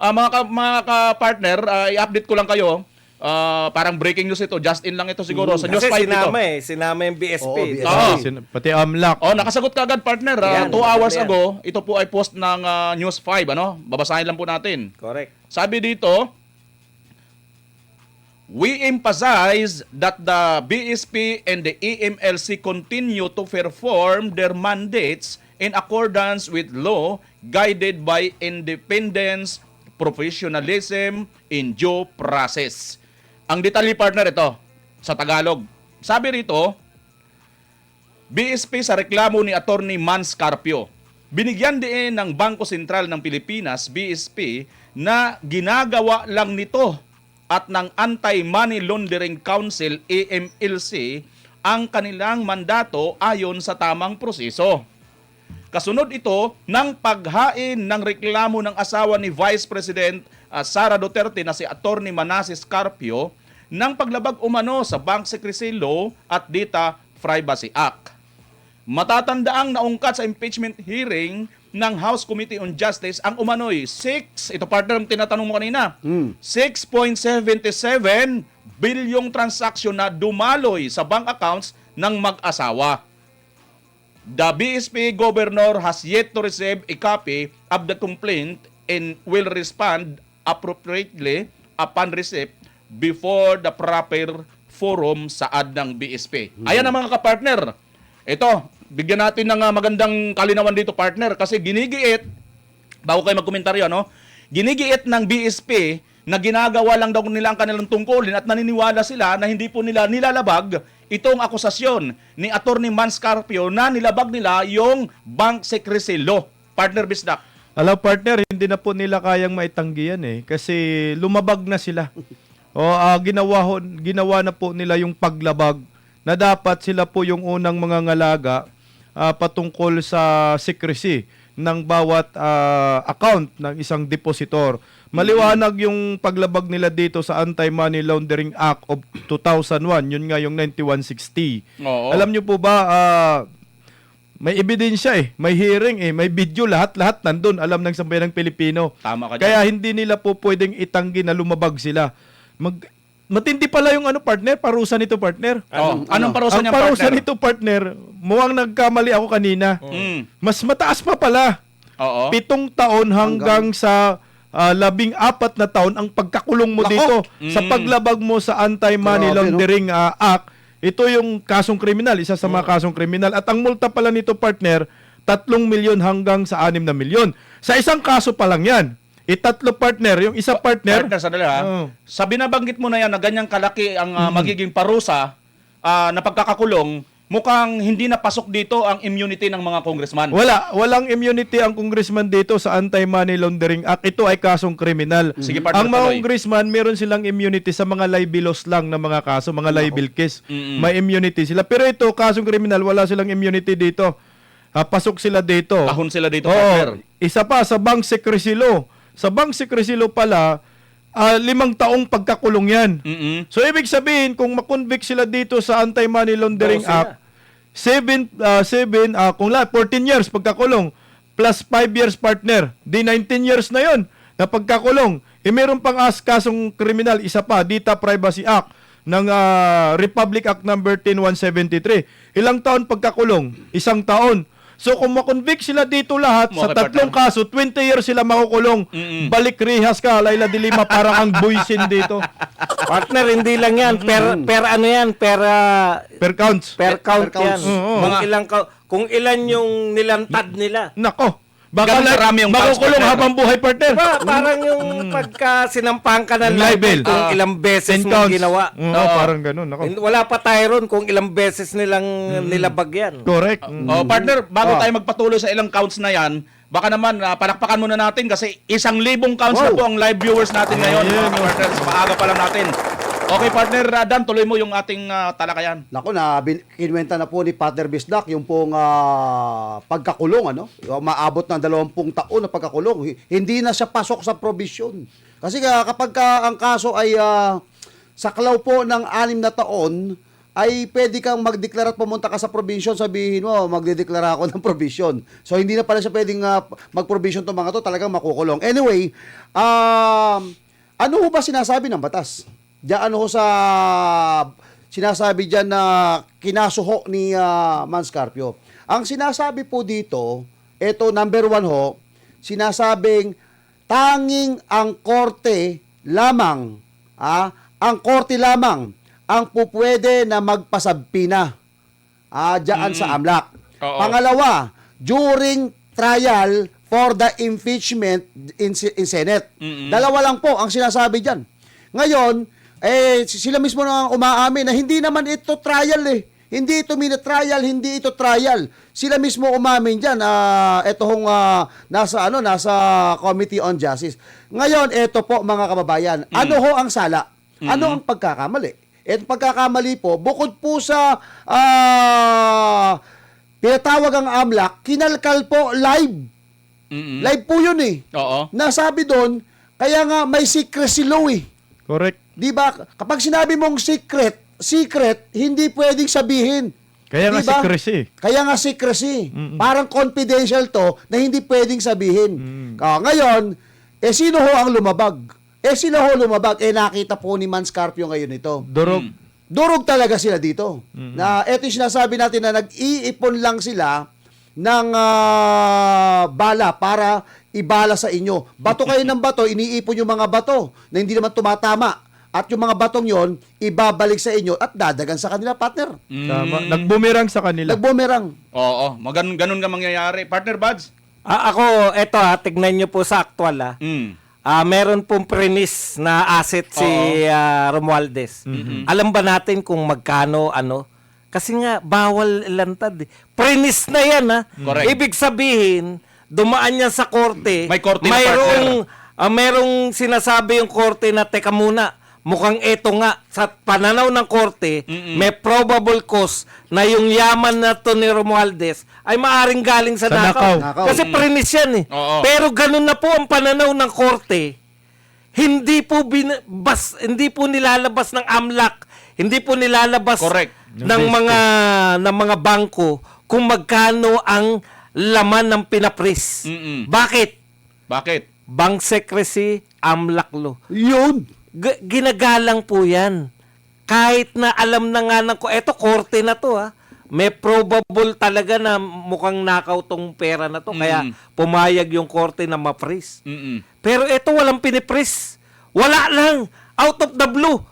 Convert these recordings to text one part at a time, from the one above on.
Mga ka-partner, i-update ko lang kayo. Parang breaking news ito. Just in lang ito siguro. Sa News 5 Kasi ito. sinama yung BSP. Oo, BSP. Oo. Pati AMLAC. Nakasagot ka agad, partner. Yan, 2 hours yan. ago, ito po ay post ng News 5. Babasahin lang po natin. Correct. Sabi dito, we emphasize that the BSP and the EMLC continue to perform their mandates in accordance with law, guided by independence, professionalism, and due process. Ang detalye, partner, ito sa Tagalog. Sabi rito, BSP sa reklamo ni Attorney Mans Carpio, binigyan din ng Bangko Sentral ng Pilipinas, BSP, na ginagawa lang nito at ng Anti-Money Laundering Council, AMLC, ang kanilang mandato ayon sa tamang proseso. Kasunod ito ng paghain ng reklamo ng asawa ni Vice President Sara Duterte na si Attorney Manasseh Carpio ng paglabag umano sa Bank Secrecy Law at Data Privacy Act. Matatandaang naungkat sa impeachment hearing ng House Committee on Justice ang umano'y ito partner ang tinatanong mo kanina, 6.77 bilyong transaksyon na dumaloy sa bank accounts ng mag-asawa. The BSP governor has yet to receive a copy of the complaint and will respond appropriately upon receipt before the proper forum saad ng BSP. Ayan ang mga kapartner. Ito, bigyan natin ng magandang kalinawan dito, partner, kasi ginigiit, bago kayo magkomentaryo, ginigiit ng BSP na ginagawa lang daw nila ang kanilang tungkulin at naniniwala sila na hindi po nila nilalabag itong akusasyon ni Attorney Mans Carpio na nilabag nila yung Bank Secrecy Law. Partner Bisdak. Alam, partner, hindi na po nila kayang maitanggi yan kasi lumabag na sila. Ginawa na po nila yung paglabag na dapat sila po yung unang mga ngalaga patungkol sa secrecy ng bawat account ng isang depositor. Maliwanag yung paglabag nila dito sa Anti-Money Laundering Act of 2001, yun nga yung 9160. Oo. Alam nyo po ba, may ebidensya may hearing may video, lahat nandun, alam ng sambayanang Pilipino. Tama ka dyan. Kaya hindi nila po pwedeng itanggi na lumabag sila. Matindi pala yung partner, parusa nito, partner. Anong parusa Ang niya, parusa partner? nito, partner, mukhang nagkamali ako kanina. Mas mataas pa pala. Oo. 7 taon hanggang sa 14 na taon ang pagkakulong mo dito sa paglabag mo sa Anti-Money Grabe, Laundering Act. Ito yung kasong kriminal, isa sa mga kasong kriminal. At ang multa pala nito, partner, 3 milyon hanggang sa 6 na milyon. Sa isang kaso pa lang yan. Tatlo, partner. Yung isa, partner. Partner, sandali Sa binabanggit mo na yan na ganyang kalaki ang magiging parusa na pagkakakulong, mukhang hindi napasok dito ang immunity ng mga congressman. Walang immunity ang congressman dito sa Anti-Money Laundering Act. Ito ay kasong kriminal. Sige, partner, Ang mga tuloy. congressman, meron silang immunity sa mga libelous lang na mga kaso, mga libel case. May immunity sila. Pero ito, kasong kriminal, wala silang immunity dito. Pasok sila dito. Kahon sila dito, Oo. partner. Isa pa, sa Bank Secrecy Law. Sa Bank Secrecy Law pala, 5 taong pagkakulong yan. So, ibig sabihin, kung makonvict sila dito sa Anti-Money Laundering Act, 14 years pagkakulong, plus 5 years, partner. Di 19 years na yon na pagkakulong. Meron pang kasong kriminal, isa pa, Data Privacy Act ng Republic Act number 10173. Ilang taon pagkakulong? 1 taon. So kung makonvict sila dito lahat sa tatlong kaso, 20 years sila makukulong. Balik rehas ka, Laila de Lima, parang ang buisin dito. Partner, hindi lang yan. Per ano yan? Per counts. Per count counts. yan. Kung ilan yung nilantad nila. Nako. Baka Ganun karami yung counts, makukulong partner. habang buhay, partner. Parang yung pagka sinampang ka ng Libel. libel, kung ilang beses 10 mo counts. ginawa. Parang ganun. Nako. Wala pa tayo ron kung ilang beses nilang nilabag yan. Correct. Partner, bago tayo magpatuloy sa ilang counts na yan, baka naman palakpakan muna natin kasi 1,000 counts na po ang live viewers natin ngayon. Mga partner, sa maaga pa lang natin. Okay, partner Dan, tuloy mo yung ating talakayan. Naku, kinuwenta na po ni Partner Bisdak yung pong pagkakulong, maabot ng 20 taon na pagkakulong. Hindi na siya pasok sa provision. Kasi kapag ang kaso ay saklaw po ng 6 na taon, ay pwede kang magdeklara at pumunta ka sa provision, sabihin mo, magdedeklara ako ng provision. So, hindi na pala siya pwedeng mag-provision itong mga to, talagang makukulong. Anyway, ano ho ba sinasabi ng batas? Diyan ano ho sa sinasabi dyan na kinasuho ni Manscarpio. Ang sinasabi po dito, ito number 1 ho, sinasabing tanging ang korte lamang, ang korte lamang ang pupwede na magpasabpina dyan sa AMLAC. Oo. Pangalawa, during trial for the impeachment in Senate. Dalawa lang po ang sinasabi dyan. Ngayon, sila mismo na umaamin na hindi naman ito trial eh. Hindi ito mini-trial, hindi ito trial. Sila mismo umamin diyan. Ito hong nasa Committee on Justice. Ngayon, ito po mga kababayan. Ano ho ang sala? Ano ang pagkakamali? Ito pagkakamali po, bukod po sa pinatawag ang AMLAC, kinalkal po live. Live po yun eh. Oo. Nasabi doon, kaya nga may secrecy law eh. Correct. Di ba? Kapag sinabi mong secret, hindi pwedeng sabihin. Kaya nga Di ba? secrecy. Kaya nga secrecy. Parang confidential to na hindi pwedeng sabihin. Ngayon, sino ho ang lumabag? Sino ho lumabag? Nakita po ni Manscarpio ngayon ito. Durog. Durog talaga sila dito. Na eto yung sinasabi natin na nag-iipon lang sila ng bala para ibala sa inyo. Bato kayo ng bato, iniipon yung mga bato na hindi naman tumatama. At yung mga batong yon ibabalik sa inyo at dadagan sa kanila, partner. Tama. Nagbumerang sa kanila. Nagbumerang. Oo. Ganun nga mangyayari. Partner Buds? Ako, eto tignan nyo po sa actual meron pong premise na asset si Romualdez. Alam ba natin kung magkano, Kasi nga, bawal lantad. Premise na yan, Correct. Ibig sabihin, dumaan yan sa korte. May korte na partner. Merong sinasabi yung korte na, teka muna, mukhang eto nga, sa pananaw ng korte, may probable cause na yung yaman na to ni Romualdez ay maaring galing sa nakaw. Nakaw. Kasi premise yan eh. Oo. Pero ganun na po ang pananaw ng korte. Hindi po nilalabas ng AMLAC, hindi po nilalabas Correct. ng mga bangko kung magkano ang laman ng pinapris. Bakit? Bakit? Bank secrecy, AMLAC law. Yun. Ginagalang po yan. Kahit na alam na nga eto korte na to may probable talaga na mukhang nakaw tong pera na to. Kaya pumayag yung korte na ma-freeze. Pero eto walang pinipris. Wala lang. Out of the blue.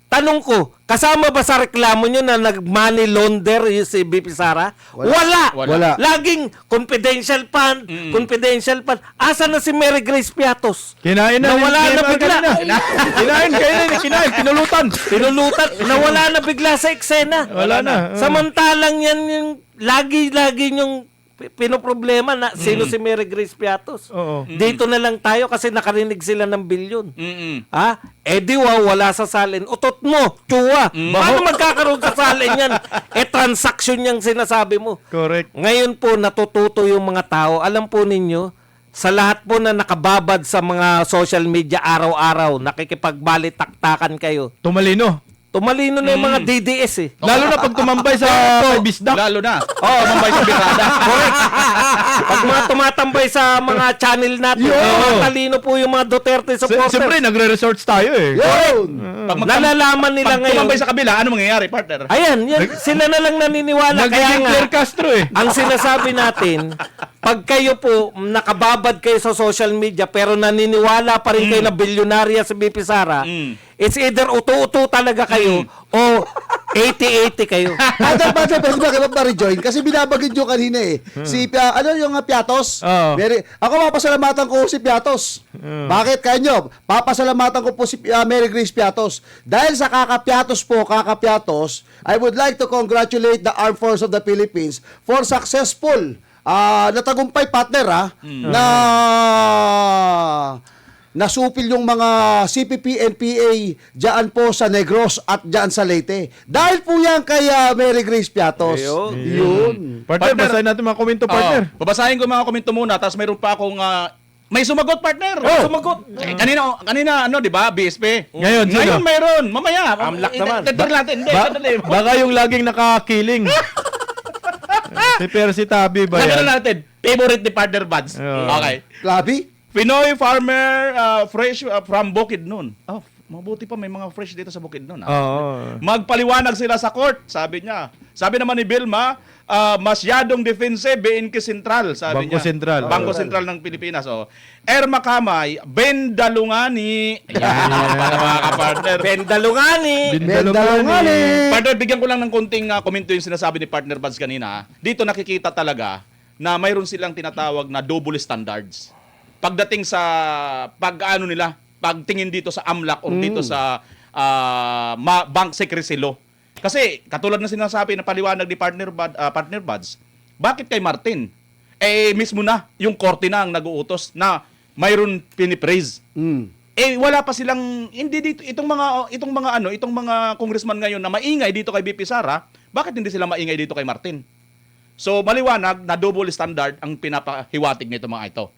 Tanong ko, kasama ba sa reklamo nyo na nag-money launder yung si BP Sara? Wala. Wala. Laging confidential fund, confidential fund. Asa na si Mary Grace Piatos? Kinain na. Nawala na bigla. Kinain. Pinulutan. Nawala na bigla sa eksena. Wala na. Samantalang yan yung lagi yung pinoproblema na sino si Mary Grace Piatos. Oo. Dito na lang tayo kasi nakarinig sila ng bilyon. Wala sa salin. Utot mo, tsuwa. Paano magkakaroon sa salin yan? Transaction yung sinasabi mo. Correct. Ngayon po, natututo yung mga tao. Alam po ninyo, sa lahat po na nakababad sa mga social media araw-araw, nakikipagbalitaktakan kayo. Tumalino na yung mga DDS eh. Lalo na pag tumambay sa kay Bisdak. Lalo na. Mambay sa birada. Correct. Pag mga tumatambay sa mga channel natin, talino po yung mga Duterte supporters. Siyempre, nagre-resorts tayo eh. Yun. Nalalaman nila Pag ngayon. tumambay sa kabila, ano mangyayari, partner? Ayan, sila na lang naniniwala. Kaya Nagiging nga, Claire Castro eh. ang sinasabi natin, pag kayo po, nakababad kayo sa social media, pero naniniwala pa rin kayo na bilyonarya sa BP Sara, it's either uto-uto talaga kayo o 80-80 kayo. Pwede ba kayo pa-rejoin? Kasi binabagid nyo kanina eh. Si, yung Piatos? Oo. Ako papasalamatan ko si Piatos. Bakit? Kaya nyo, papasalamatan ko po si Mary Grace Piatos. Dahil sa kakapiatos, I would like to congratulate the Armed Forces of the Philippines for successful natagumpay, partner, na nasupil yung mga CPP, NPA dyan po sa Negros at dyan sa Leyte. Dahil po yan kay Mary Grace Piatos. Yun. Partner, basahin natin mga komento, partner. Babasahin ko mga komento muna, tapos mayroon pa akong May sumagot, partner. Sumagot. Kanina ano, 'di ba? BSP. Ngayon, sino? Ngayon mayroon. Mamaya. Amlak naman. Itatir natin. Hindi, sandali. Baka yung laging nakakiling. Si Percy Tabi ba Sabi yan? na natin, favorite ni partner Buds. Oo. Okay. Labi? Pinoy farmer fresh from Bukidnon. Oh, mabuti pa may mga fresh dito sa Bukidnon. Oo. Magpaliwanag sila sa court, sabi niya. Sabi naman ni Vilma, masyadong defensive, BNK Sentral, sabi Bangko niya. Sentral. Bangko Sentral ng Pilipinas. Oh. Erma Kamay, Bendalungani. Ayan, para mga kapartner. Bendalungani. Bendalungani. Partner, bigyan ko lang ng konting komento yung sinasabi ni Partner Buds kanina. Dito nakikita talaga na mayroon silang tinatawag na double standards. Pagdating sa pag-ano nila, pagtingin dito sa AMLAC or dito sa bank secrecy law. Kasi katulad na sinasabi na paliwanag ni Partner Buds, bakit kay Martin? Eh mismo na yung korte na ang nag-uutos na mayroon pinipraise. Wala pa silang hindi dito itong mga congressman ngayon na maingay dito kay BP Sara, bakit hindi sila maingay dito kay Martin? So maliwanag na double standard ang pinapahiwatig nito mga ito.